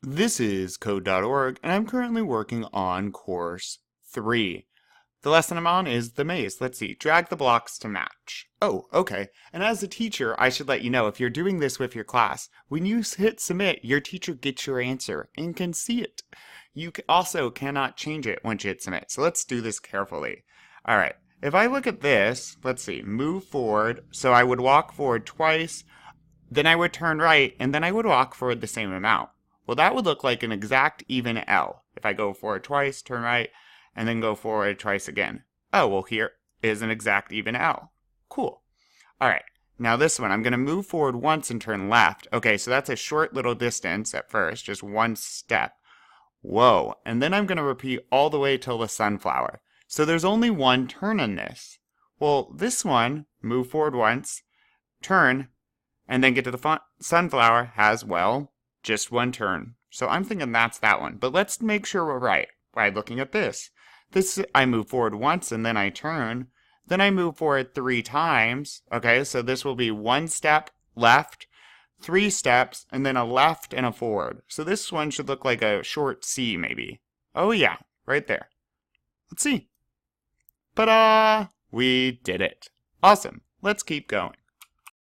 This is Code.org, and I'm currently working on Course 3. The lesson I'm on is the maze. Let's see, drag the blocks to match. Oh, okay. And as a teacher, I should let you know if you're doing this with your class, when you hit submit, your teacher gets your answer and can see it. You also cannot change it once you hit submit, so let's do this carefully. All right, if I look at this, let's see, move forward, so I would walk forward twice, then I would turn right, and then I would walk forward the same amount. Well, that would look like an exact even L. If I go forward twice, turn right, and then go forward twice again. Oh, well, here is an exact even L. Cool. All right, now this one, I'm going to move forward once and turn left. Okay, so that's a short little distance at first, just one step. Whoa, and then I'm going to repeat all the way till the sunflower. So there's only one turn in this. Well, this one, move forward once, turn, and then get to the sunflower has, well, just one turn. So I'm thinking that's that one. But let's make sure we're right by looking at this. I move forward once and then I turn. Then I move forward 3 times. Okay, so this will be 1 step left, 3 steps, and then a left and a forward. So this one should look like a short C maybe. Oh yeah, right there. Let's see. Ta-da! We did it. Awesome. Let's keep going.